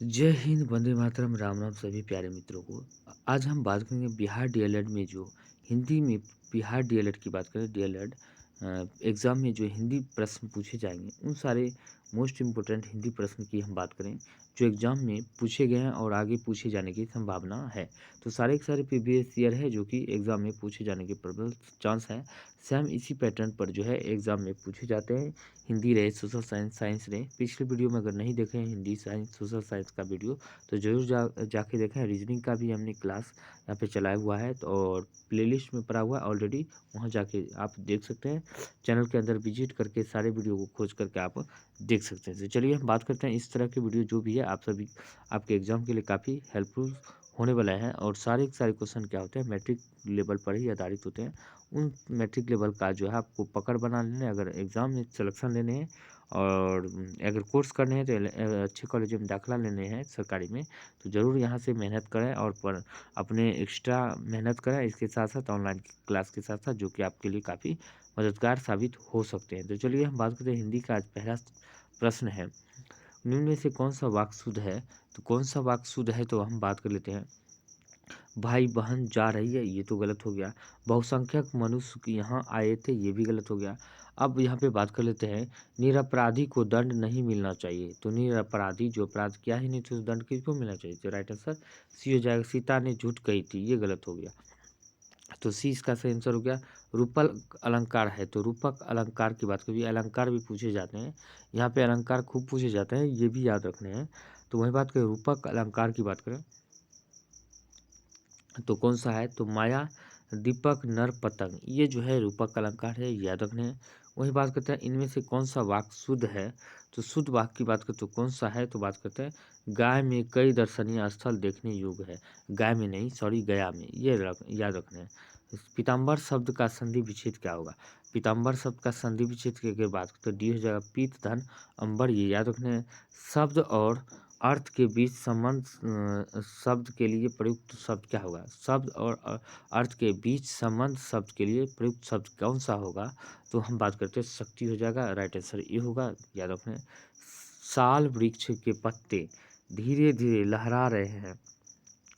जय हिंद, वंदे मातरम, राम राम सभी प्यारे मित्रों को। आज हम बात करेंगे बिहार डीएलएड में जो हिंदी में बिहार डीएलएड की बात करें। डीएलएड एग्ज़ाम में जो हिंदी प्रश्न पूछे जाएंगे उन सारे मोस्ट इम्पोर्टेंट हिंदी प्रश्न की हम बात करें जो एग्ज़ाम में पूछे गए हैं और आगे पूछे जाने की संभावना है। तो सारे के सारे प्रीवियस ईयर है जो कि एग्ज़ाम में पूछे जाने के प्रबल चांस है। सेम इसी पैटर्न पर जो है एग्ज़ाम में पूछे जाते हैं। हिंदी रहे, सोशल साइंस साइंस रहे। पिछले वीडियो में अगर नहीं देखे हैं हिंदी साइंस सोशल साइंस का वीडियो तो ज़रूर जाके देखें। रीजनिंग का भी हमने क्लास यहाँ पे चलाया हुआ है तो और प्लेलिस्ट में पड़ा हुआ है ऑलरेडी, वहाँ जाके आप देख सकते हैं। चैनल के अंदर विजिट करके सारे वीडियो को खोज करके आप देख सकते हैं। तो चलिए हम बात करते हैं इस तरह के वीडियो जो भी है आप सभी आपके एग्जाम के लिए काफ़ी हेल्पफुल होने वाला है। और सारे के सारे क्वेश्चन क्या होते हैं मैट्रिक लेवल पर ही आधारित होते हैं। उन मैट्रिक लेवल का जो है आपको पकड़ बना लेना है अगर एग्ज़ाम में सिलेक्शन लेने हैं। और अगर कोर्स करने हैं तो अच्छे कॉलेज में दाखिला लेने हैं सरकारी में, तो ज़रूर यहाँ से मेहनत करें और पर अपने एक्स्ट्रा मेहनत करें इसके साथ साथ ऑनलाइन क्लास के साथ साथ, जो कि आपके लिए काफ़ी मददगार साबित हो सकते हैं। तो चलिए हम बात करते हैं हिंदी का। आज पहला प्रश्न है, निम्न में से कौन सा वाक्य शुद्ध है? तो कौन सा वाक्य शुद्ध है तो हम बात कर लेते हैं। भाई बहन जा रही है, ये तो गलत हो गया। बहुसंख्यक मनुष्य यहाँ आए थे, ये भी गलत हो गया। अब यहाँ पे बात कर लेते हैं, निरपराधी को दंड नहीं मिलना चाहिए। तो निरपराधी जो अपराध किया ही नहीं तो उस दंड किसको मिलना चाहिए? तो राइट आंसर सी हो जाएगा। सीता ने झूठ कही थी, ये गलत हो गया। तो सी इसका सही आंसर हो गया। रूपक अलंकार है तो रूपक अलंकार की बात करिए। अलंकार भी पूछे जाते हैं, यहाँ पे अलंकार खूब पूछे जाते हैं, ये भी याद रखने हैं। तो वही बात करें रूपक अलंकार की बात करें तो कौन सा है? तो माया, दीपक, नर, पतंग, ये जो है रूपक अलंकार है, याद रखने हैं। वही बात करते हैं इनमें से कौन सा वाक्य शुद्ध है? तो शुद्ध वाक्य की बात करें तो कौन सा है? तो बात करते हैं, गाय में कई दर्शनीय स्थल देखने योग्य है। गाय में नहीं, सॉरी, गया में, ये याद रखने हैं। पीताम्बर शब्द का संधि विच्छेद क्या होगा? पीताम्बर शब्द का संधि विच्छेद की बात करते हैं डी हो जाएगा पीत धन अंबर, ये याद रखने हैं। शब्द और अर्थ के बीच संबंध शब्द के लिए प्रयुक्त शब्द क्या होगा? शब्द और अर्थ के बीच संबंध शब्द के लिए प्रयुक्त शब्द कौन सा होगा? तो हम बात करते हैं शक्ति हो जाएगा, राइट आंसर ये होगा, याद रखना है। साल वृक्ष के पत्ते धीरे धीरे लहरा रहे हैं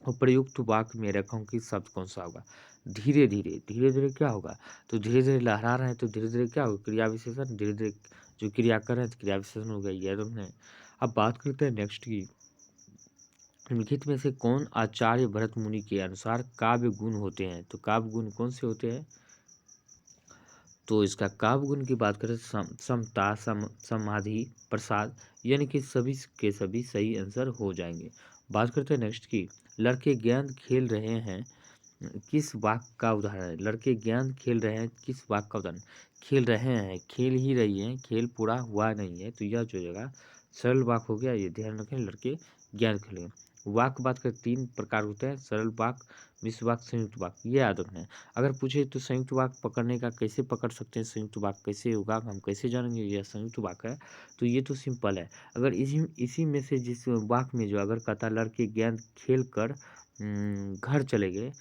और प्रयुक्त वाक्य में रेखांकित शब्द कौन सा होगा? धीरे धीरे, धीरे धीरे क्या होगा? तो धीरे धीरे लहरा रहे हैं तो धीरे धीरे क्या होगा? क्रिया विशेषण, धीरे धीरे जो क्रिया कर रहे हैं तो क्रिया विशेषण हो गया, याद रखना है। अब बात करते हैं नेक्स्ट की, निम्नलिखित में से कौन आचार्य भरत मुनि के अनुसार काव्य गुण होते हैं? तो काव्य गुण कौन से होते हैं? तो इसका काव्य गुण की बात करें समता, समाधि, प्रसाद, यानी कि सभी के सभी सही आंसर हो जाएंगे। बात करते हैं नेक्स्ट की, लड़के गेंद खेल रहे हैं, किस वाक्य का उदाहरण है? लड़के गेंद खेल रहे हैं, किस वाक्य का उदाहरण? खेल रहे हैं, खेल ही रही हैं, खेल पूरा हुआ नहीं है, तो यह जो जगह सरल वाक्य हो गया, ये ध्यान रखें। लड़के गेंद खेलें। वाक्य बात करें तीन प्रकार होते हैं, सरल वाक्य, मिश्र वाक्य, संयुक्त वाक्य, ये याद रखना है। अगर पूछे तो संयुक्त वाक्य पकड़ने का कैसे पकड़ सकते हैं, संयुक्त वाक्य कैसे होगा, हम कैसे जानेंगे यह संयुक्त वाक्य है? तो ये तो सिंपल है। अगर इसी इसी में से जिस वाक्य में जो अगर कहता लड़के गेंद खेल कर घर चले गए,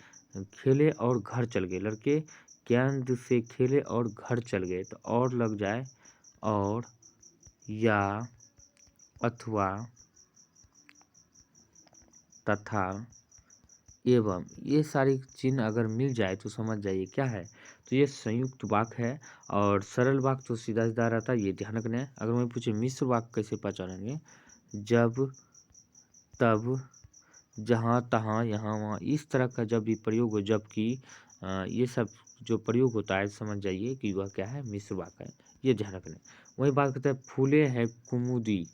खेले और घर चल गए, लड़के गेंद से खेले और घर चल गए, तो और लग जाए और, या, अथवा, तथा, एवं, ये सारी चिन्ह अगर मिल जाए तो समझ जाइए क्या है? तो ये संयुक्त वाक्य है। और सरल वाक्य तो सीधा सीधा रहता है, ये ध्यान रखना है। अगर मैं पूछे मिश्र वाक्य कैसे पहचानेंगे? जब, तब, जहाँ तहाँ, यहाँ वहाँ, इस तरह का जब भी प्रयोग हो, जबकि, ये सब जो प्रयोग होता है समझ जाइए कि वह क्या है? मिश्र वाक्य है, ये ध्यान रखना है। वही बात करते हैं, फूले हैं कुमुदी,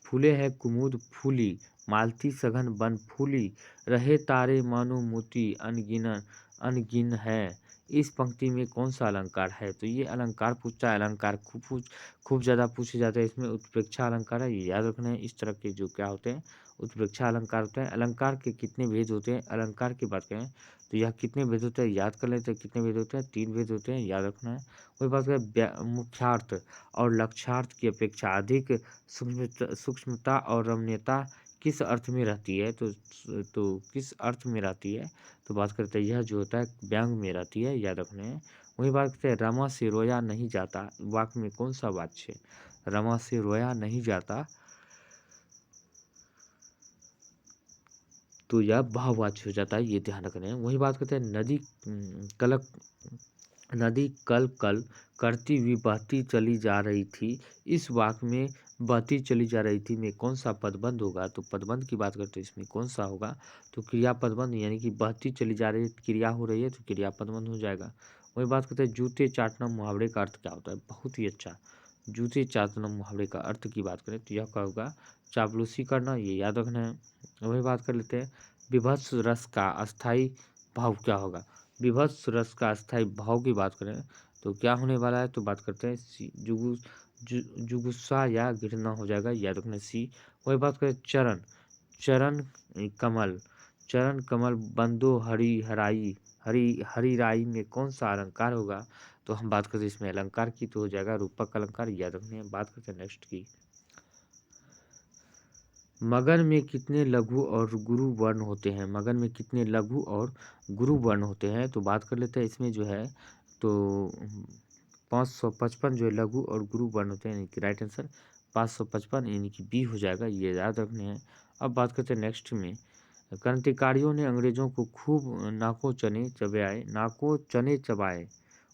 फूले है कुमुद फूली, मालती सघन बन फूली, रहे तारे मानो मोती अनगिनन अनगिन है। इस पंक्ति में कौन सा अलंकार है? तो ये अलंकार पूछता है, अलंकार खूब ज़्यादा पूछे जाते हैं। इसमें उत्प्रेक्षा अलंकार है, ये याद रखना है। इस तरह के जो क्या होते हैं, उत्प्रेक्षा अलंकार होते हैं। अलंकार के कितने भेद होते हैं? अलंकार की बात करें तो यह कितने भेद होते हैं, याद कर लेते हैं। कितने भेद होते हैं? 3 भेद होते हैं, याद रखना है। वही बात करें, मुख्यार्थ और लक्ष्यार्थ की अपेक्षा अधिक सूक्ष्मता और रमणीयता किस अर्थ में रहती है? तो किस अर्थ में रहती है? तो बात करते हैं यह जो होता है व्यंग में रहती है, याद रखने हैं। वही बात करते हैं, रमा से रोया नहीं जाता, वाक्य में कौन सा वाच्य है? रमा से रोया नहीं जाता, तो यह बहुवाची हो जाता है, ये ध्यान रखना है। वही बात करते हैं नदी कल कल करती हुई बहती चली जा रही थी। इस वाक्य में बहती चली जा रही थी में कौन सा पदबंध होगा? तो पदबंध की बात करते हैं इसमें कौन सा होगा? तो क्रिया पदबंध, यानी कि बहती चली जा रही है, क्रिया हो रही है तो क्रिया पदबंध हो जाएगा। वही बात करते हैं जूते चाटना मुहावरे का अर्थ क्या होता है? बहुत ही अच्छा। जूते चाटना मुहावरे का अर्थ की बात करें तो यह क्या होगा? चापलूसी करना, ये याद रखना है। वही बात कर लेते हैं विभत्स रस का अस्थाई भाव क्या होगा? विभत्स रस का अस्थाई भाव की बात करें तो क्या होने वाला है? तो बात करते हैं जुगुस्सा या घृणा हो जाएगा, याद रखना सी। वही बात करें चरण कमल, चरण कमल बंदो हरी राई में कौन सा अलंकार होगा? तो हम बात करते हैं इसमें अलंकार की, तो हो जाएगा रूपक अलंकार, याद रखने हैं। बात करते हैं नेक्स्ट की, मगन में कितने लघु और गुरु वर्ण होते हैं? मगन में कितने लघु और गुरु वर्ण होते हैं? तो बात कर लेते हैं इसमें जो है तो 555 जो है लघु और गुरु वर्ण होते हैं, यानी कि राइट आंसर 555 यानी कि बी हो जाएगा, ये याद रखने हैं। अब बात करते हैं नेक्स्ट में, क्रांतिकारियों ने अंग्रेजों को खूब नाको चने चबाए।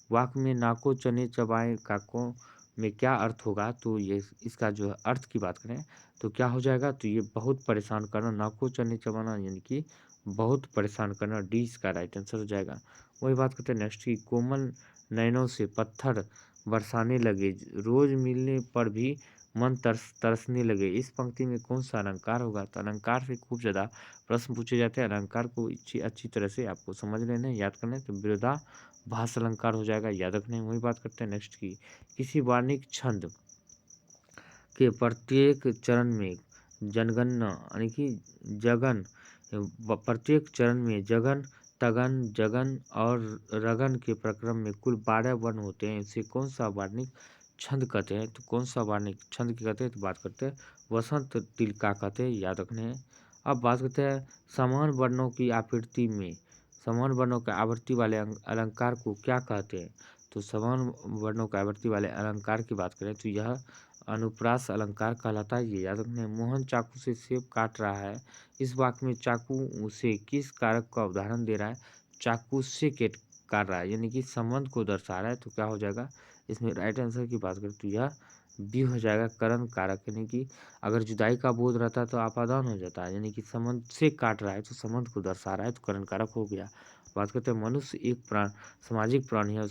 वाक्य में नाको चने चबाए का को में क्या अर्थ होगा? तो ये इसका जो है अर्थ की बात करें तो क्या हो जाएगा? तो ये बहुत परेशान करना, नाको चने चबाना यानी कि बहुत परेशान करना, डी इसका राइट आंसर हो जाएगा। वही बात करते हैं नेक्स्ट की, कोमल नैनों से पत्थर बरसाने लगे, रोज मिलने पर भी मन तरसने लगे। इस पंक्ति में कौन सा अलंकार होगा? तो अलंकार से खूब ज्यादा प्रश्न पूछे जाते हैं। अलंकार को अच्छी तरह से आपको समझ लेना है, याद करना है। तो विरोधाभास अलंकार हो जाएगा, याद रखने। वही बात करते हैं नेक्स्ट की, किसी वार्णिक छंद के प्रत्येक चरण में जनगणना यानी कि जगन प्रत्येक चरण में जगन तगन जगन और रगन के प्रक्रम में कुल 12 वर्ण होते हैं। इसे कौन सा वार्णिक छंद कहते हैं? तो कौन सा वार्णिक छंद की कहते हैं? तो बात करते हैं वसंत तिलका कहते हैं, याद रखने हैं। अब बात करते हैं समान वर्णों की आवृत्ति में समान वर्णों के आवृत्ति वाले अलंकार को क्या कहते हैं? तो समान वर्णों के आवृत्ति वाले अलंकार की बात करें तो यह अनुप्रास अलंकार कहलाता है, ये याद रखना है। मोहन चाकू से सेब काट रहा है। इस वाक्य में चाकू से किस कारक का उदाहरण दे रहा है? चाकू से काट रहा है, यानी कि संबंध को दर्शा रहा है। तो क्या हो जाएगा इसमें राइट आंसर की बात करें तो यह बी हो जाएगा, करण कारक, यानी कि अगर जुदाई का बोध रहता तो आपादान हो जाता है, यानी कि संबंध से काट रहा है तो संबंध को दर्शा रहा है, तो करण कारक हो गया। बात करते हैं मनुष्य एक सामाजिक प्राणी है,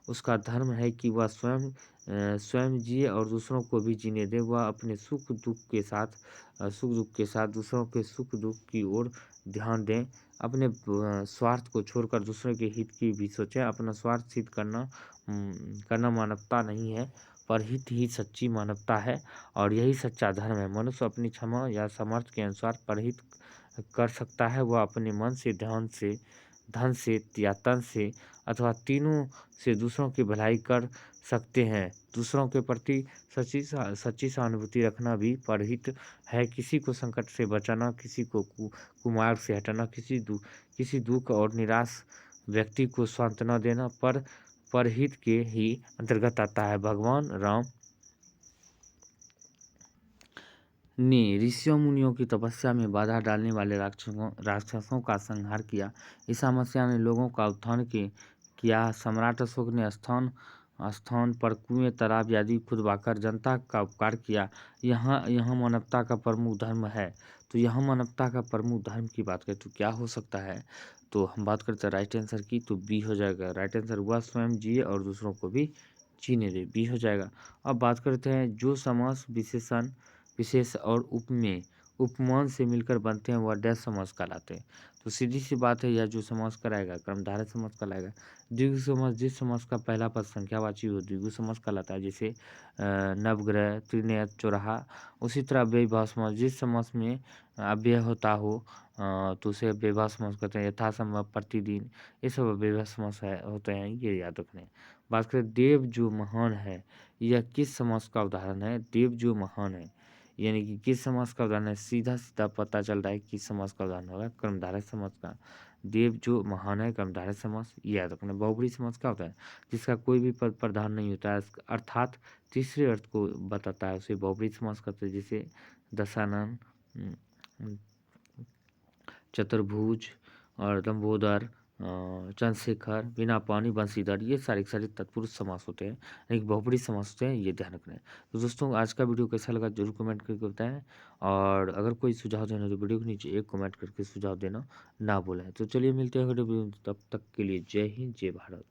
उसका धर्म है कि वह स्वयं जिए और दूसरों को भी जीने दे। वह अपने सुख दुख के साथ दूसरों के सुख दुख की ओर ध्यान दें। अपने स्वार्थ को छोड़कर दूसरों के हित की भी सोचें। अपना स्वार्थ सिद्ध करना मानवता नहीं है, पर हित ही सच्ची मानवता है और यही सच्चा धर्म है। मनुष्य अपनी क्षमा या सामर्थ्य के अनुसार परहित कर सकता है। वह अपने मन से, ध्यान से, धन से या तन से अथवा तीनों से दूसरों की भलाई कर सकते हैं। दूसरों के प्रति सच्ची सहानुभूति रखना भी परहित है। किसी को संकट से बचाना, किसी को कुमार्ग से हटाना, किसी दुख और निराश व्यक्ति को सांत्वना देना परहित के ही अंतर्गत आता है। भगवान राम ने ऋषियों मुनियों की तपस्या में बाधा डालने वाले राक्षसों का संहार किया। ईसा मसीह ने लोगों का उत्थान किया। सम्राट अशोक ने स्थान पर कुएं, तालाब आदि खुदवाकर जनता का उपकार किया। यहाँ मानवता का प्रमुख धर्म है। तो यहाँ मानवता का प्रमुख धर्म की बात करें तो क्या हो सकता है? तो हम बात करते हैं राइट आंसर की, तो बी हो जाएगा राइट आंसर। वह स्वयं जिए और दूसरों को भी जीने दे, बी हो जाएगा। अब बात करते हैं जो समास विशेष और उपमान से मिलकर बनते हैं वह डैश समास कहलाते हैं। तो सीधी सी बात है, यह जो समास कराएगा कर्मधारय समास कहलाएगा। द्विगु समास जिस समास का पहला पद संख्यावाची हो द्विगु समास कहलाता है, जैसे नवग्रह, त्रिनेत्र, चौराहा। उसी तरह अव्ययीभाव समास जिस समास में अव्यय होता हो तो उसे अव्ययीभाव समास कहते हैं। यथासंभव, प्रतिदिन, ये सब अव्ययीभाव समास होते हैं, ये याद रखने। बात करें देव जो महान है, यह किस समास का उदाहरण है? देव जो महान है यानी कि किस समास का उदाहरण है? सीधा सीधा पता चल रहा है किस समास का उदाहरण होगा, कर्मधारय समास का। देव जो महान है, कर्मधारय समास, ये याद रखना। बहुब्रीहि समास क्या होता है? जिसका कोई भी पद प्रधान नहीं होता है, अर्थात तीसरे अर्थ को बताता है, उसे बहुब्रीहि समास कहते हैं। जैसे दशानन, चतुर्भुज और लंबोदर, चंद्रशेखर, बिना पानी, बंशीधर, ये सारे के सारे तत्पुरुष समास होते हैं, एक बहुब्रीहि समास होते हैं, ये ध्यान रखना है। तो दोस्तों आज का वीडियो कैसा लगा जरूर कमेंट करके बताएं, और अगर कोई सुझाव देना है तो वीडियो के नीचे एक कमेंट करके सुझाव देना ना भूलें। तो चलिए मिलते हैं अगले वीडियो में, तब तक के लिए जय हिंद जय भारत।